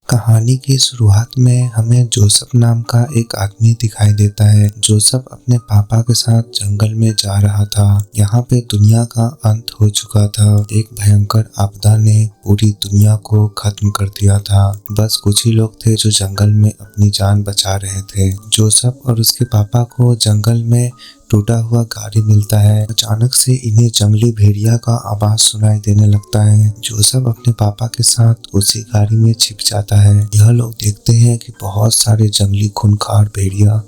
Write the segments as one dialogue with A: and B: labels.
A: कहानी की शुरुआत में हमें जोसेफ नाम का एक आदमी दिखाई देता है। जोसेफ अपने पापा के साथ जंगल में जा रहा था। यहाँ पे दुनिया का अंत हो चुका था। एक भयंकर आपदा ने पूरी दुनिया को खत्म कर दिया था। बस कुछ ही लोग थे जो जंगल में अपनी जान बचा रहे थे। जोसेफ और उसके पापा को जंगल में टूटा हुआ गाड़ी मिलता है। अचानक से इन्हें जंगली भेड़िया का आवाज सुनाई देने लगता है। जोसेफ अपने पापा के साथ उसी गाड़ी में छिप जाता है। यह लोग देखते हैं कि बहुत सारे जंगली खूंखार भेड़िया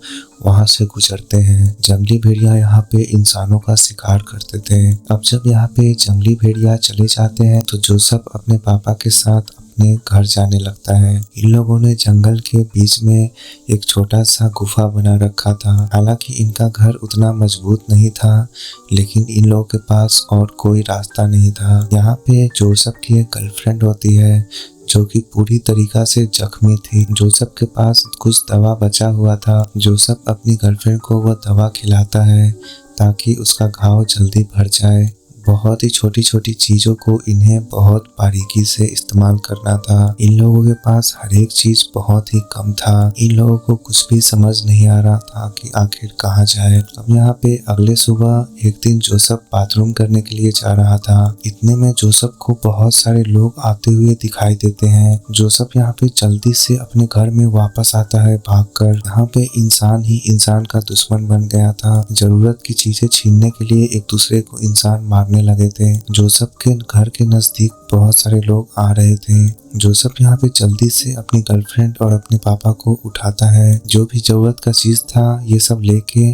A: वहां से गुजरते हैं। जंगली भेड़िया यहाँ पे इंसानों का शिकार करते थे। अब जब यहाँ पे जंगली भेड़िया चले जाते हैं तो जोसेफ अपने पापा के साथ अपने घर जाने लगता है। इन लोगों ने जंगल के बीच में एक छोटा सा गुफा बना रखा था। हालांकि इनका घर उतना मजबूत नहीं था, लेकिन इन लोगों के पास और कोई रास्ता नहीं था। यहाँ पे जोसेफ की एक गर्लफ्रेंड होती है जो कि पूरी तरीका से जख्मी थी। जोसेफ के पास कुछ दवा बचा हुआ था। जोसेफ अपनी गर्लफ्रेंड को वह दवा खिलाता है ताकि उसका घाव जल्दी भर जाए। बहुत ही छोटी छोटी चीजों को इन्हें बहुत बारीकी से इस्तेमाल करना था। इन लोगों के पास हर एक चीज बहुत ही कम था। इन लोगों को कुछ भी समझ नहीं आ रहा था कि आखिर कहाँ जाए। अब यहाँ पे अगले सुबह एक दिन जोसेफ बाथरूम करने के लिए जा रहा था। इतने में जोसेफ को बहुत सारे लोग आते हुए दिखाई देते हैं। जोसेफ यहाँ पे जल्दी से अपने घर में वापस आता है भागकर। यहाँ पे इंसान ही इंसान का दुश्मन बन गया था। जरूरत की चीजें छीनने के लिए एक दूसरे को इंसान मारने लगे थे। जोसेफ के घर के नजदीक बहुत सारे लोग आ रहे थे। जोसेफ यहाँ पे जल्दी से अपनी गर्लफ्रेंड और अपने पापा को उठाता है। जो भी जरूरत का चीज था ये सब लेके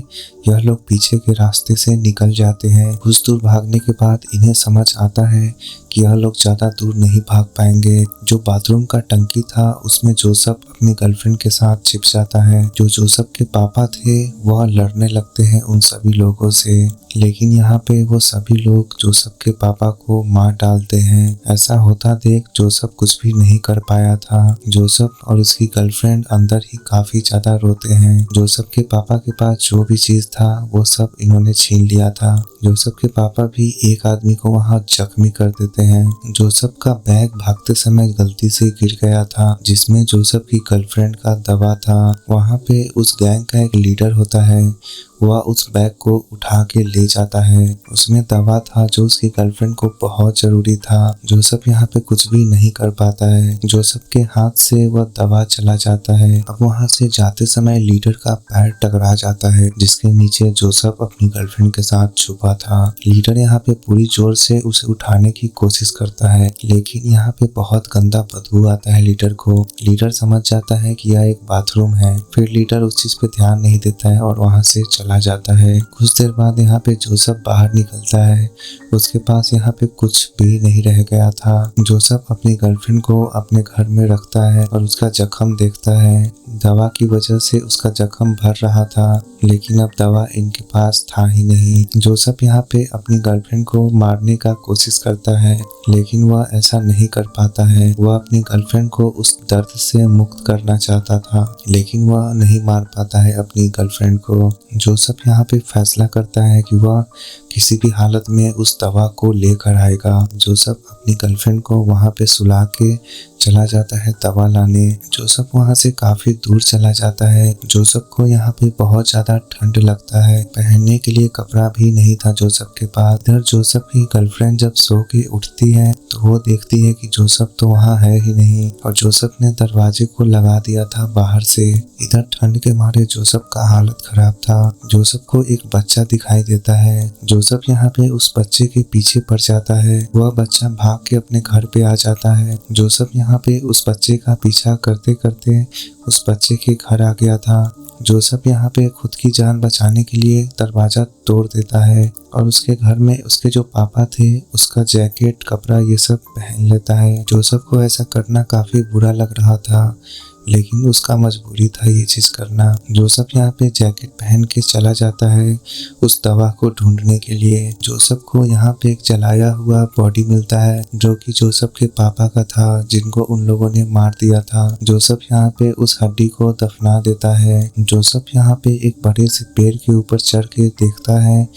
A: यह लोग पीछे के रास्ते से निकल जाते हैं। कुछ दूर भागने के बाद इन्हें समझ आता है कि यह लोग ज्यादा दूर नहीं भाग पाएंगे। जो बाथरूम का टंकी था उसमें जोसेफ अपनी गर्लफ्रेंड के साथ छिप जाता है। जो जोसेफ के पापा थे वह लड़ने लगते हैं उन सभी लोगों से, लेकिन यहाँ पे वो सभी लोग जोसेफ के पापा को मार डालते हैं। ऐसा होता देख जोसेफ कुछ भी नहीं कर पाया था। जोसेफ और उसकी गर्लफ्रेंड अंदर ही काफी ज्यादा रोते हैं। जोसेफ के पापा के पास जो भी चीज था वो सब इन्होंने छीन लिया था। जोसेफ के पापा भी एक आदमी को वहां जख्मी कर देते हैं। जोसेफ का बैग भागते समय गलती से गिर गया था जिसमें जोसेफ की गर्लफ्रेंड का दवा था। वहां पे उस गैंग का एक लीडर होता है। वह उस बैग को उठा के ले जाता है। उसमें दवा था जो उसकी गर्लफ्रेंड को बहुत जरूरी था। जोसेफ यहाँ पे कुछ भी नहीं कर पाता है। जोसेफ के हाथ से वह दवा चला जाता है। अब वहाँ से जाते समय लीडर का पैर टकरा जाता है जिसके नीचे जोसेफ अपनी गर्लफ्रेंड के साथ छुपा था। लीडर यहाँ पे पूरी जोर से उसे उठाने की कोशिश करता है, लेकिन यहाँ पे बहुत गंदा बदबू आता है लीडर को। लीडर समझ जाता है कि यह एक बाथरूम है। फिर लीडर उस चीज पे ध्यान नहीं देता है और वहाँ से चला जाता है। कुछ देर बाद यहाँ पे जोसेफ बाहर निकलता है। उसके पास यहाँ पे कुछ भी नहीं रह गया था। जोसेफ अपनी गर्लफ्रेंड को अपने घर में रखता है और उसका जख्म देखता है। दवा की वजह से उसका जख्म भर रहा था, लेकिन अब दवा इनके पास था ही नहीं। जोसेफ यहाँ पे अपनी गर्लफ्रेंड को मारने का कोशिश करता है, लेकिन वह ऐसा नहीं कर पाता है। वह अपनी गर्लफ्रेंड को उस दर्द से मुक्त करना चाहता था, लेकिन वह नहीं मार पाता है अपनी गर्लफ्रेंड को। जोसेफ यहाँ पे फैसला करता है कि वह किसी भी हालत में उस दवा को लेकर आएगा। जोसेफ अपनी गर्लफ्रेंड को वहाँ पे सुला के चला जाता है दवा लाने। जोसेफ वहाँ से काफी दूर चला जाता है। जोसेफ को यहाँ पे बहुत ज्यादा ठंड लगता है। पहनने के लिए कपड़ा भी नहीं था जोसेफ के पास। इधर जोसेफ की गर्लफ्रेंड जब सो के उठती है तो वो देखती है कि जोसेफ तो वहाँ है ही नहीं और जोसेफ ने दरवाजे को लगा दिया था बाहर से। इधर ठंड के मारे जोसेफ का हालत खराब था। जोसेफ को एक बच्चा दिखाई देता है। जोसेफ यहाँ पे उस बच्चे के पीछे पड़ जाता है। वह बच्चा भाग के अपने घर पे आ जाता है। जोसेफ यहाँ पे उस बच्चे का पीछा करते करते उस बच्चे के घर आ गया था। जोसेफ यहाँ पे खुद की जान बचाने के लिए दरवाजा तोड़ देता है और उसके घर में उसके जो पापा थे उसका जैकेट कपड़ा ये सब पहन लेता है। जोसेफ को ऐसा करना काफी बुरा लग रहा था, लेकिन उसका मजबूरी था ये चीज करना। जोसेफ यहाँ पे जैकेट पहन के चला जाता है उस दवा को ढूंढने के लिए। जोसेफ को यहाँ पे एक जलाया हुआ बॉडी मिलता है जो कि जोसेफ के पापा का था, जिनको उन लोगों ने मार दिया था। जोसेफ यहाँ पे उस हड्डी को दफना देता है। जोसेफ यहाँ पे एक बड़े से पेड़ के ऊपर चढ़ के देखता है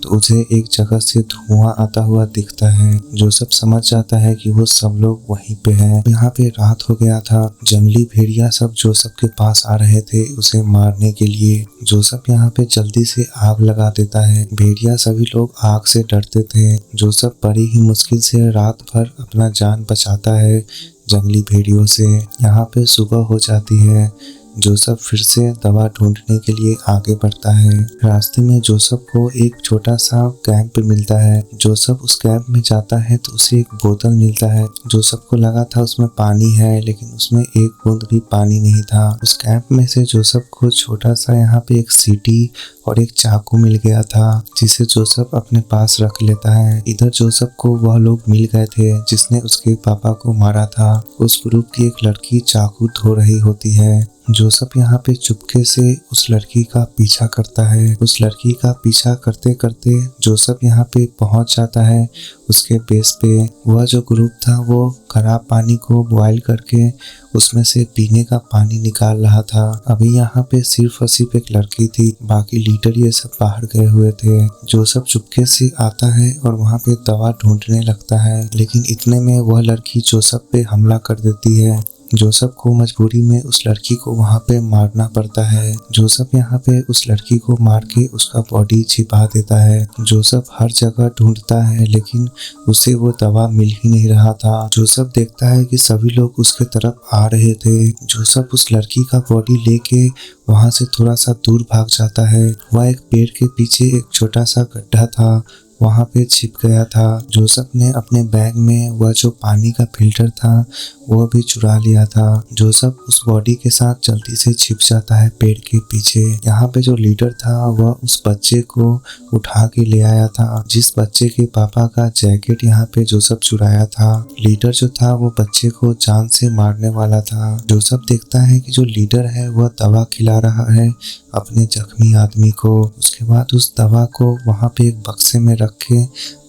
A: तो उसे एक जगह से धुआं आता हुआ दिखता है। जोसेफ समझ जाता है कि वो सब लोग वहीं पे हैं। यहाँ पे रात हो गया था। जंगली भेड़िया सब जोसेफ के पास आ रहे थे उसे मारने के लिए। जोसेफ यहाँ पे जल्दी से आग लगा देता है। भेड़िया सभी लोग आग से डरते थे। जोसेफ बड़ी ही मुश्किल से रात भर अपना जान बचाता है जंगली भेड़ियों से। यहाँ पे सुबह हो जाती है। जोसेफ फिर से दवा ढूंढने के लिए आगे बढ़ता है। रास्ते में जोसेफ को एक छोटा सा कैंप मिलता है। जोसेफ उस कैंप में जाता है तो उसे एक बोतल मिलता है। जोसेफ को लगा था उसमें पानी है, लेकिन उसमें एक बूंद भी पानी नहीं था। उस कैंप में से जोसेफ को छोटा सा यहाँ पे एक सीटी और एक चाकू मिल गया था, जिसे जोसेफ अपने पास रख लेता है। इधर जोसेफ को वह लोग मिल गए थे जिसने उसके पापा को मारा था। उस ग्रुप की एक लड़की चाकू धो रही होती है। जोसेफ यहाँ पे चुपके से उस लड़की का पीछा करता है। उस लड़की का पीछा करते करते जोसेफ यहाँ पे पहुंच जाता है उसके बेस पे। वह जो ग्रुप था वो खराब पानी को बॉयल करके उसमें से पीने का पानी निकाल रहा था। अभी यहाँ पे सिर्फ और सिर्फ एक लड़की थी, बाकी लीडर ये सब बाहर गए हुए थे। जोसेफ चुपके से आता है और वहाँ पे दवा ढूंढने लगता है, लेकिन इतने में वह लड़की जोसेफ पे हमला कर देती है। जोसेफ को मजबूरी में उस लड़की को वहाँ पे मारना पड़ता है। जोसेफ यहाँ पे उस लड़की को मार के उसका बॉडी छिपा देता है। जोसेफ हर जगह ढूंढता है, लेकिन उसे वो दवा मिल ही नहीं रहा था। जोसेफ देखता है कि सभी लोग उसके तरफ आ रहे थे। जोसेफ उस लड़की का बॉडी लेके वहाँ से थोड़ा सा दूर भाग जाता है। वह एक पेड़ के पीछे एक छोटा सा गड्ढा था, वहाँ पे छिप गया था। जोसेफ ने अपने बैग में वह जो पानी का फिल्टर था वो भी चुरा लिया था। जोसेफ उस बॉडी के साथ जल्दी से छिप जाता है पेड़ के पीछे। यहाँ पे जो लीडर था वह उस बच्चे को उठा के ले आया था, जिस बच्चे के पापा का जैकेट यहाँ पे जोसेफ चुराया था। लीडर जो था वो बच्चे को जान से मारने वाला था। जोसेफ देखता है कि जो लीडर है वह दवा खिला रहा है अपने जख्मी आदमी को। उसके बाद उस दवा को वहाँ पे एक बक्से में रख के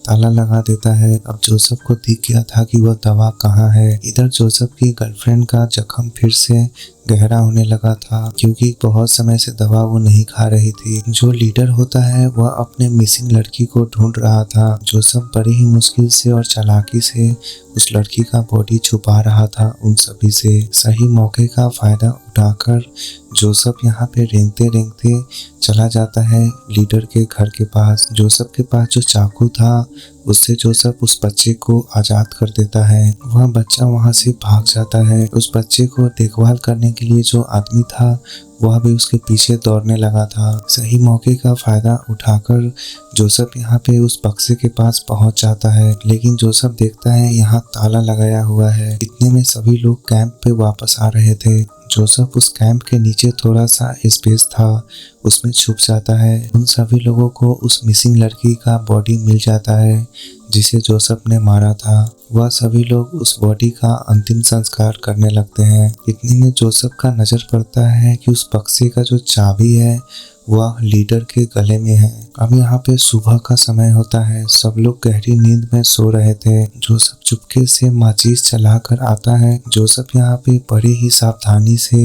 A: ताला लगा देता है। अब जोसेफ को दिख गया था कि वह दवा कहाँ है। इधर जोसेफ की गर्लफ्रेंड का जख्म फिर से गहरा होने लगा था, क्योंकि बहुत समय से दवा वो नहीं खा रही थी। जो लीडर होता है वह अपने मिसिंग लड़की को ढूंढ रहा था। जोसेफ बड़ी ही मुश्किल से और चालाकी से उस लड़की का बॉडी छुपा रहा था उन सभी से। सही मौके का फायदा उठाकर जोसेफ यहाँ पे रेंगते रेंगते चला जाता है लीडर के घर के पास। जोसेफ के पास जो चाकू था उससे जोसेफ उस बच्चे को आजाद कर देता है। वह बच्चा वहां से भाग जाता है। उस बच्चे को देखभाल करने के लिए जो आदमी था वह भी उसके पीछे दौड़ने लगा था। सही मौके का फायदा उठाकर जोसेफ यहाँ पे उस बक्से के पास पहुंच जाता है, लेकिन जोसेफ देखता है यहाँ ताला लगाया हुआ है। इतने में सभी लोग कैंप पे वापस आ रहे थे। जोसेफ उस कैंप के नीचे थोड़ा सा स्पेस था, उसमें छुप जाता है। उन सभी लोगों को उस मिसिंग लड़की का बॉडी मिल जाता है जिसे जोसेफ ने मारा था। वह सभी लोग उस बॉडी का अंतिम संस्कार करने लगते हैं। इतने में जोसेफ का नजर पड़ता है कि उस बक्से का जो चाबी है वह लीडर के गले में है। अब यहाँ पे सुबह का समय होता है। सब लोग गहरी नींद में सो रहे थे। जोसेफ चुपके से माचिस चलाकर आता है। जोसेफ यहाँ पे बड़े ही सावधानी से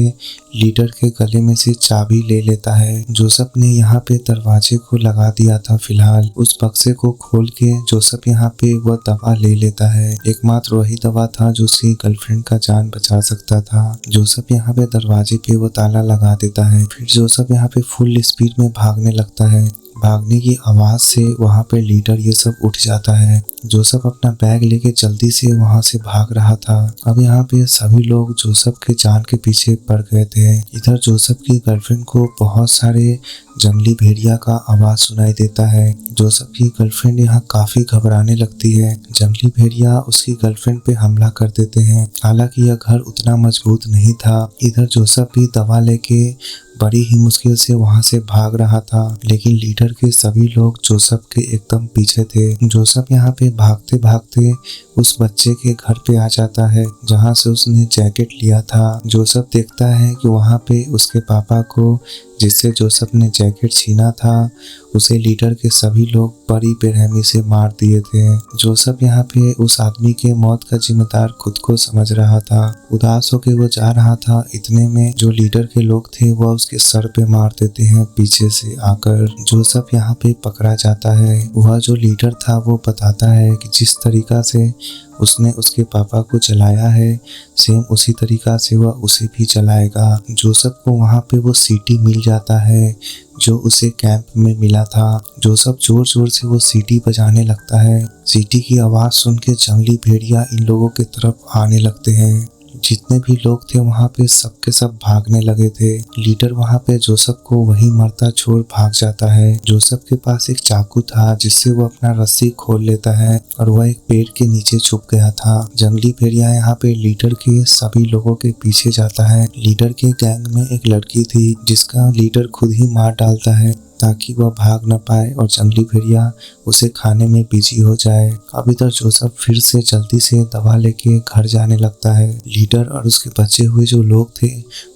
A: लीडर के गले में से चाबी ले लेता है। जोसेफ ने यहाँ पे दरवाजे को लगा दिया था। फिलहाल उस बक्से को खोल के जोसेफ यहाँ पे वह दवा ले लेता है। एकमात्र वही दवा था जो उसकी गर्लफ्रेंड का जान बचा सकता था। जोसेफ यहाँ पे दरवाजे पे वो ताला लगा देता है। फिर जोसेफ यहाँ पे फुल स्पीड में भागने लगता है। भागने की आवाज से वहाँ पे लीडर ये सब उठ जाता है। जोसेफ अपना बैग लेके जल्दी से वहाँ से भाग रहा था। अब यहाँ पे सभी लोग जोसेफ के जान के पीछे पड़ गए थे। इधर जोसेफ की गर्लफ्रेंड को बहुत सारे जंगली भेड़िया का आवाज सुनाई देता है। जोसेफ की गर्लफ्रेंड यहाँ काफी घबराने लगती है। जंगली भेड़िया उसकी गर्लफ्रेंड पे हमला कर देते हैं। हालांकि यह घर उतना मजबूत नहीं था। इधर जोसेफ भी दवा लेके बड़ी ही मुश्किल से वहां से भाग रहा था, लेकिन लीडर के सभी लोग जोसेफ के एकदम पीछे थे। जोसेफ यहाँ पे भागते भागते उस बच्चे के घर पे आ जाता है जहाँ से उसने जैकेट लिया था। जोसेफ देखता है कि वहाँ पे उसके पापा को जिससे जोसेफ ने जैकेट छीना था उसे लीडर के सभी लोग बड़ी बेरहमी से मार दिए थे। जोसेफ यहाँ पे उस आदमी के मौत का जिम्मेदार खुद को समझ रहा था। उदास होकर वो जा रहा था, इतने में जो लीडर के लोग थे वह उसके सर पे मार देते हैं पीछे से आकर। जोसेफ यहाँ पे पकड़ा जाता है। वह जो लीडर था वो बताता है कि जिस तरीका से उसने उसके पापा को जलाया है सेम उसी तरीका से वह उसे भी जलाएगा। जोसेफ को वहाँ पे वो सीटी मिल जाता है जो उसे कैंप में मिला था। जोसेफ जोर जोर से वो सीटी बजाने लगता है। सीटी की आवाज़ सुन के जंगली भेड़िया इन लोगों की तरफ आने लगते हैं। जितने भी लोग थे वहाँ पे सबके सब भागने लगे थे। लीडर वहाँ पे जोसेफ को वहीं मरता छोड़ भाग जाता है। जोसेफ के पास एक चाकू था जिससे वो अपना रस्सी खोल लेता है और वह एक पेड़ के नीचे छुप गया था। जंगली भेड़िया यहाँ पे लीडर के सभी लोगों के पीछे जाता है। लीडर के गैंग में एक लड़की थी जिसका लीडर खुद ही मार डालता है ताकि वह भाग न पाए और जंगली भेड़िया उसे खाने में बिजी हो जाए। अब इधर जोसेफ फिर से जल्दी से दवा लेके घर जाने लगता है। लीडर और उसके बचे हुए जो लोग थे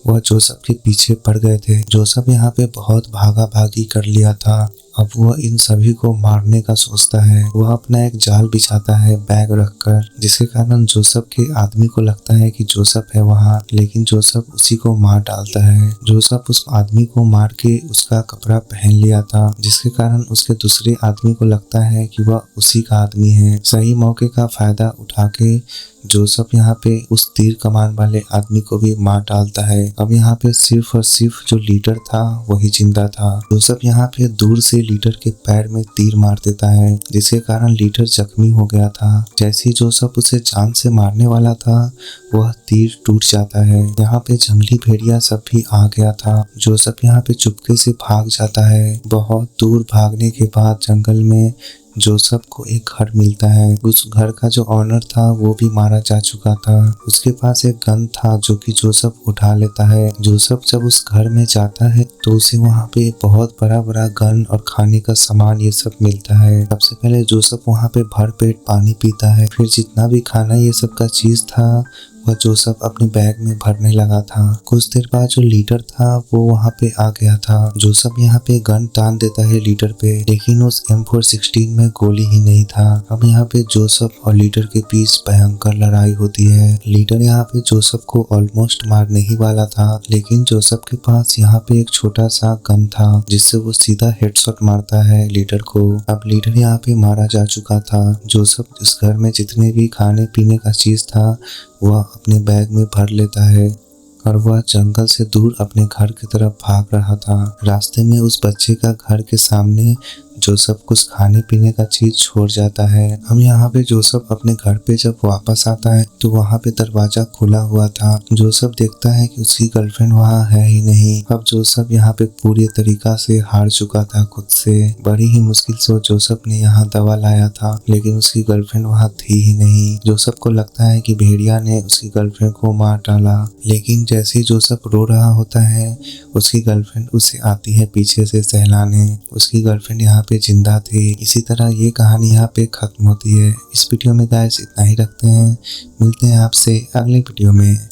A: वह जोसेफ के पीछे पड़ गए थे। जोसेफ यहाँ पे बहुत भागा भागी कर लिया था। अब वह इन सभी को मारने का सोचता है। वह अपना एक जाल बिछाता है बैग रखकर, जिसके कारण जोसेफ के आदमी को लगता है कि जोसेफ है वहाँ, लेकिन जोसेफ उसी को मार डालता है। जोसेफ उस आदमी को मार के उसका कपड़ा पहन लिया था, जिसके कारण उसके दूसरे आदमी को लगता है कि वह उसी का आदमी है। सही मौके का फायदा उठा के जोसेफ यहाँ पे उस तीर कमान वाले आदमी को भी मार डालता है। अब यहाँ पे सिर्फ और सिर्फ जो लीडर था वही जिंदा था। जोसेफ यहाँ पे दूर से लीडर के पैर में तीर मार देता है, जिसके कारण लीडर जख्मी हो गया था। जैसे ही जोसेफ उसे जान से मारने वाला था वह तीर टूट जाता है। यहाँ पे जंगली भेड़िया सब भी आ गया था। जोसेफ यहाँ पे चुपके से भाग जाता है। बहुत दूर भागने के बाद जंगल में जोसेफ को एक घर मिलता है। उस घर का जो ऑनर था वो भी मारा जा चुका था। उसके पास एक गन था जो कि जोसेफ उठा लेता है। जोसेफ जब उस घर में जाता है तो उसे वहाँ पे बहुत बड़ा बड़ा गन और खाने का सामान ये सब मिलता है। सबसे पहले जोसेफ वहाँ पे भर पेट पानी पीता है, फिर जितना भी खाना ये सब का चीज था वह जोसेफ अपने बैग में भरने लगा था। कुछ देर बाद जो लीडर था वो वहाँ पे आ गया था। जोसेफ यहाँ पे गन तान देता है लीडर पे, लेकिन उस M416 में गोली ही नहीं था। अब यहाँ पे जोसेफ और लीडर के बीच भयंकर लड़ाई होती है। लीडर यहाँ पे जोसेफ को ऑलमोस्ट मारने ही वाला था, लेकिन जोसेफ के पास यहाँ पे एक छोटा सा गन था जिससे वो सीधा हेडशॉट मारता है लीडर को। अब लीडर यहाँ पे मारा जा चुका था। जोसेफ इस घर में जितने भी खाने पीने का चीज था वह अपने बैग में भर लेता है और वह जंगल से दूर अपने घर की तरफ भाग रहा था। रास्ते में उस बच्चे का घर के सामने जोसेफ कुछ खाने पीने का चीज छोड़ जाता है। हम यहाँ पे जोसेफ अपने घर पे जब वापस आता है तो वहाँ पे दरवाजा खुला हुआ था। जोसेफ देखता है कि उसकी गर्लफ्रेंड वहाँ है ही नहीं। अब जोसेफ यहाँ पे पूरी तरीका से हार चुका था खुद से। बड़ी ही मुश्किल से जोसेफ ने यहाँ दवा लाया था, लेकिन उसकी गर्लफ्रेंड वहाँ थी ही नहीं। जोसेफ को लगता है कि भेड़िया ने उसकी गर्लफ्रेंड को मार डाला, लेकिन जैसे ही जोसेफ रो रहा होता है उसकी गर्लफ्रेंड उसे आती है पीछे से सहलाने। उसकी गर्लफ्रेंड यहाँ पे जिंदा थी। इसी तरह ये कहानी यहाँ पे खत्म होती है। इस वीडियो में गाइस इतना ही रखते हैं। मिलते हैं आपसे अगले वीडियो में।